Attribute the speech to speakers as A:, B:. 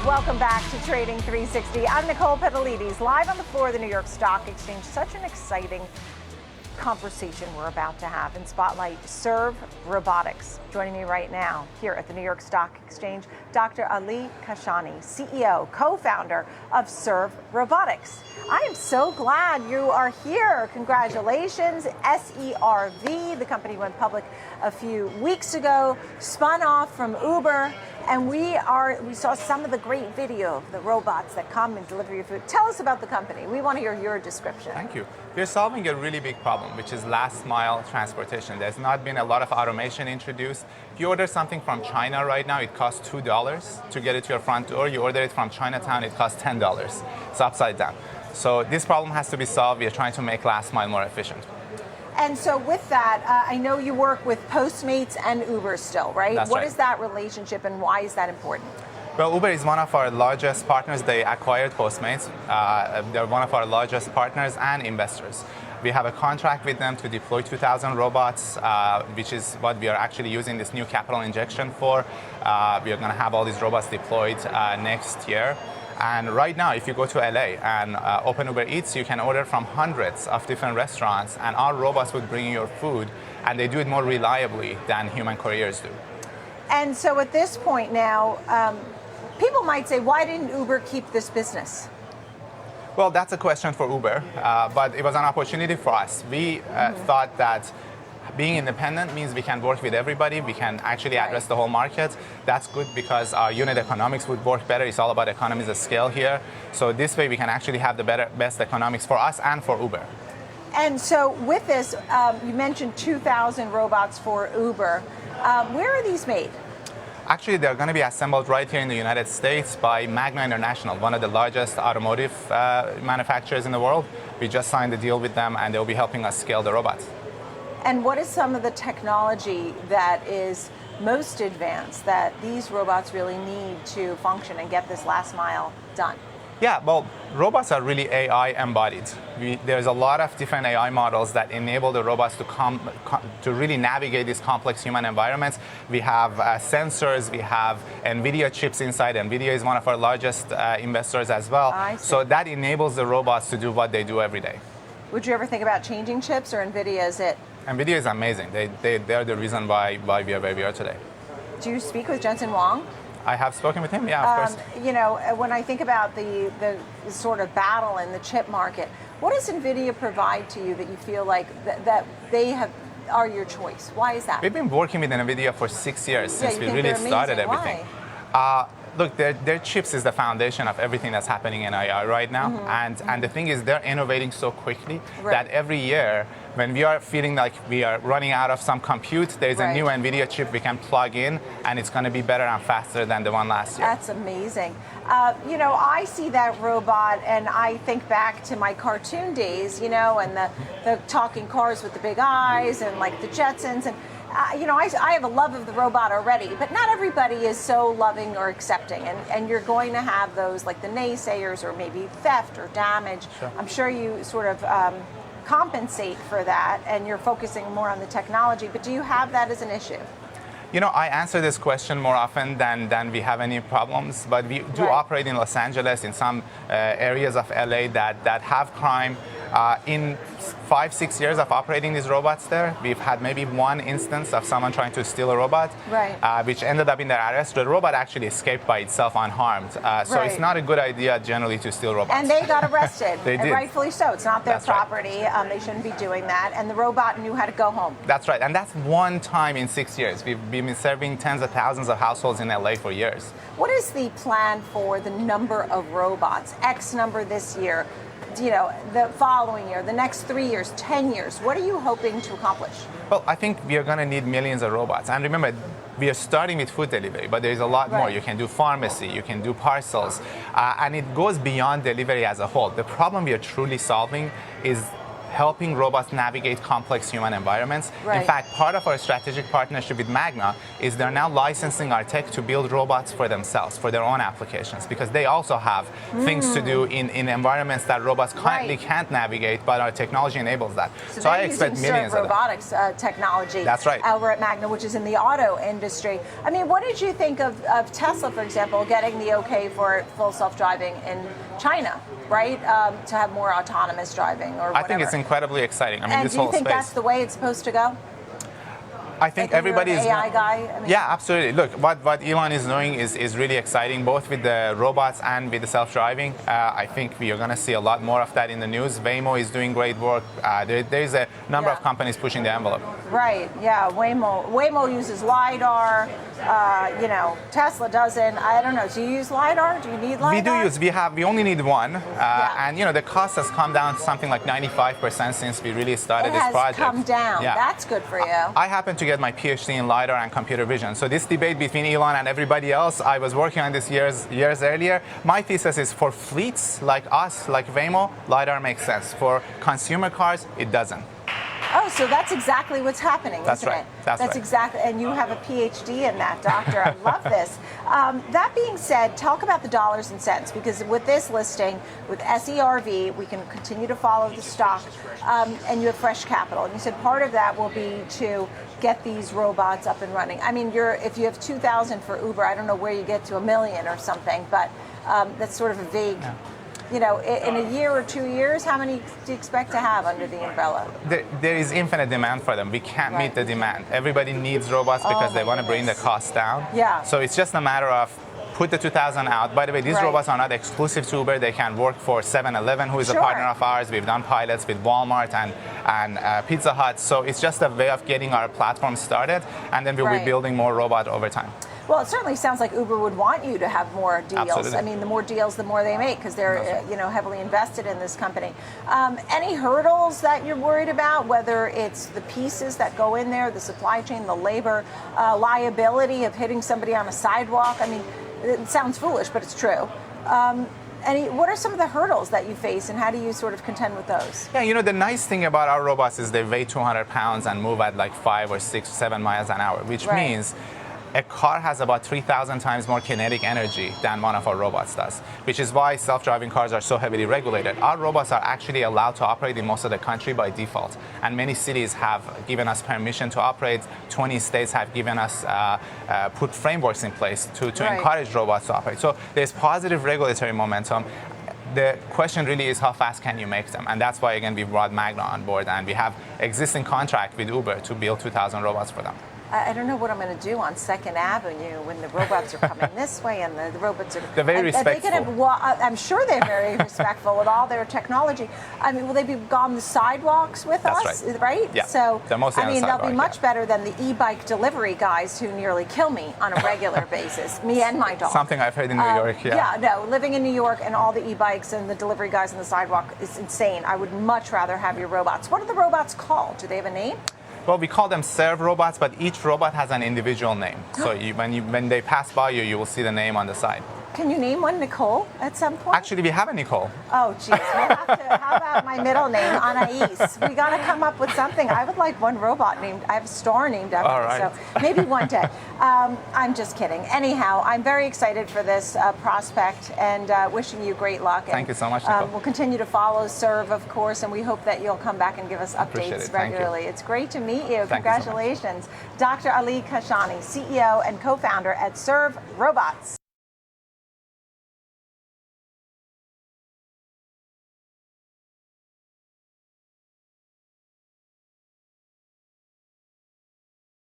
A: Welcome back to Trading 360. I'm Nicole Petallides, live on the floor of the New York Stock Exchange. Such an exciting conversation we're about to have in Spotlight. Serve Robotics. Joining me right now here at the New York Stock Exchange, Dr. Ali Kashani, CEO, co-founder of Serve Robotics. I am so glad you are here. Congratulations. SERV, the company went public a few weeks ago, spun off from Uber, and we saw some of the great video of the robots that come and deliver your food. Tell us about the company. We want to hear your description.
B: Thank you. We're solving a really big problem, which is last mile transportation. There's not been a lot of automation introduced. If you order something from China right now, it costs $2 to get it to your front door. You order it from Chinatown, it costs $10. It's upside down. So this problem has to be solved. We are trying to make last mile more efficient.
A: And so with that, I know you work with Postmates and Uber still, right?
B: That's
A: What
B: right.
A: is that relationship and why is that important?
B: Well, Uber is one of our largest partners. They acquired Postmates. They're one of our largest partners and investors. We have a contract with them to deploy 2,000 robots, which is what we are actually using this new capital injection for. We are going to have all these robots deployed next year. And right now, if you go to LA and open Uber Eats, you can order from hundreds of different restaurants, and our robots would bring you your food, and they do it more reliably than human couriers do.
A: And so at this point now, people might say, why didn't Uber keep this business?
B: Well, that's a question for Uber, but it was an opportunity for us. We thought that being independent means we can work with everybody. We can actually address the whole market. That's good because our unit economics would work better. It's all about economies of scale here. So this way we can actually have the best economics for us and for Uber.
A: And so with this, you mentioned 2,000 robots for Uber. Where are these made?
B: Actually, they're going to be assembled right here in the United States by Magna International, one of the largest automotive manufacturers in the world. We just signed a deal with them, and they'll be helping us scale the robots.
A: And what is some of the technology that is most advanced that these robots really need to function and get this last mile done?
B: Yeah, well, robots are really AI embodied. There's a lot of different AI models that enable the robots to really navigate these complex human environments. We have sensors, we have Nvidia chips inside. Nvidia is one of our largest investors as well.
A: I see.
B: So that enables the robots to do what they do every day.
A: Would you ever think about changing chips, or Nvidia is it?
B: Nvidia is amazing. They're the reason why we are where we are today.
A: Do you speak with Jensen Huang?
B: I have spoken with him, yeah, of course.
A: You know, when I think about the sort of battle in the chip market, what does Nvidia provide to you that you feel like that they are your choice? Why is that?
B: We've been working with Nvidia for 6 years since we really started everything.
A: Why?
B: Look, their chips is the foundation of everything that's happening in AI right now. And the thing is, they're innovating so quickly that every year, when we are feeling like we are running out of some compute, there's a new Nvidia chip we can plug in, and it's going to be better and faster than the one last year.
A: That's amazing. You know, I see that robot, and I think back to my cartoon days, you know, and the talking cars with the big eyes, and like the Jetsons, and you know, I have a love of the robot already, but not everybody is so loving or accepting, and you're going to have those like the naysayers or maybe theft or damage.
B: Sure.
A: I'm sure you sort of compensate for that, and you're focusing more on the technology, but do you have that as an issue?
B: You know, I answer this question more often than we have any problems, but we do operate in Los Angeles, in some areas of LA that have crime. In 5-6 years of operating these robots there, we've had maybe one instance of someone trying to steal a robot, which ended up in their arrest. The robot actually escaped by itself unharmed. So it's not a good idea generally to steal robots.
A: And they got arrested,
B: They
A: and
B: did.
A: rightfully so. It's not their
B: That's right.
A: property. They shouldn't be doing that. And the robot knew how to go home.
B: That's right, and that's one time in 6 years. We've been serving tens of thousands of households in LA for years.
A: What is the plan for the number of robots? X number this year, you know, the following year, the next 3 years, 10 years. What are you hoping to accomplish?
B: Well, I think we are going to need millions of robots. And remember, we are starting with food delivery, but there's a lot more. You can do pharmacy, you can do parcels, and it goes beyond delivery as a whole. The problem we are truly solving is helping robots navigate complex human environments.
A: Right.
B: In fact, part of our strategic partnership with Magna is they're now licensing our tech to build robots for themselves, for their own applications, because they also have things to do in environments that robots currently can't navigate, but our technology enables that.
A: So
B: I expect millions
A: Serve
B: of them.
A: Robotics technology.
B: That's right.
A: Over at Magna, which is in the auto industry. I mean, what did you think of Tesla, for example, getting the okay for full self-driving in China, right? To have more autonomous driving or whatever.
B: I think it's incredibly exciting. I mean,
A: and
B: this
A: do you
B: whole
A: think
B: space.
A: that's the way it's supposed to go?
B: I think everybody is.
A: AI guy. I mean,
B: yeah, absolutely. Look, what Elon is doing is really exciting, both with the robots and with the self-driving. I think we are going to see a lot more of that in the news. Waymo is doing great work. There's a number of companies pushing the envelope.
A: Right. Yeah. Waymo uses LiDAR. You know, Tesla doesn't. I don't know. Do you use LiDAR? Do you need LiDAR?
B: We do use. We only need one, and you know the cost has come down to something like 95% since we really started this project.
A: It has come down.
B: Yeah.
A: That's good for you.
B: I happen to get my PhD in LiDAR and computer vision. So this debate between Elon and everybody else, I was working on this years earlier. My thesis is for fleets like us, like Waymo, LiDAR makes sense. For consumer cars, it doesn't.
A: Oh, so that's exactly what's happening,
B: That's
A: isn't
B: right.
A: it?
B: That's right.
A: Exactly, and you have a PhD in that, doctor. I love this. That being said, talk about the dollars and cents, because with this listing, with SERV, we can continue to follow the stock, and you have fresh capital. And you said part of that will be to get these robots up and running. I mean, if you have 2,000 for Uber, I don't know where you get to 1 million or something, but that's sort of a vague. Yeah. You know, in a year or 2 years, how many do you expect to have under the umbrella?
B: There is infinite demand for them. We can't meet the demand. Everybody needs robots because they want to bring the cost down.
A: Yeah.
B: So it's just a matter of put the 2,000 out. By the way, these robots are not exclusive to Uber. They can work for 7-Eleven, who is a partner of ours. We've done pilots with Walmart and Pizza Hut. So it's just a way of getting our platform started, and then we'll be building more robots over time.
A: Well, it certainly sounds like Uber would want you to have more deals.
B: Absolutely.
A: I mean, the more deals, the more they make, because they're you know, heavily invested in this company. Any hurdles that you're worried about, whether it's the pieces that go in there, the supply chain, the labor, liability of hitting somebody on a sidewalk? I mean, it sounds foolish, but it's true. What are some of the hurdles that you face, and how do you sort of contend with those?
B: Yeah, you know, the nice thing about our robots is they weigh 200 pounds and move at like 5 or 6, 7 miles an hour, which means a car has about 3,000 times more kinetic energy than one of our robots does, which is why self-driving cars are so heavily regulated. Our robots are actually allowed to operate in most of the country by default, and many cities have given us permission to operate. 20 states have given us, put frameworks in place to encourage robots to operate. So there's positive regulatory momentum. The question really is how fast can you make them? And that's why, again, we brought Magna on board, and we have existing contract with Uber to build 2,000 robots for them.
A: I don't know what I'm going to do on 2nd Avenue when the robots are coming this way and the robots are...
B: They're very respectful.
A: I'm sure they're very respectful with all their technology. I mean, will they be on the sidewalks with us? Right?
B: Yeah.
A: So,
B: they're mostly on the
A: they'll be much better than the e-bike delivery guys who nearly kill me on a regular basis, me and my dog.
B: Something I've heard in New York,
A: Yeah, no, living in New York and all the e-bikes and the delivery guys on the sidewalk is insane. I would much rather have your robots. What are the robots called? Do they have a name?
B: Well, we call them Serve Robots, but each robot has an individual name. So when they pass by you, you will see the name on the side.
A: Can you name one Nicole at some point?
B: Actually, we have a Nicole.
A: Oh, geez. We'll have to, how about my middle name, Anais? We got to come up with something. I would like one robot named, I have a star named after me, so maybe one day. I'm just kidding. Anyhow, I'm very excited for this prospect and wishing you great luck.
B: Thank you so much, Nicole.
A: We'll continue to follow Serve, of course, and we hope that you'll come back and give us updates regularly. It's great to meet you. Congratulations. Dr. Ali Kashani, CEO and co-founder at Serve Robots.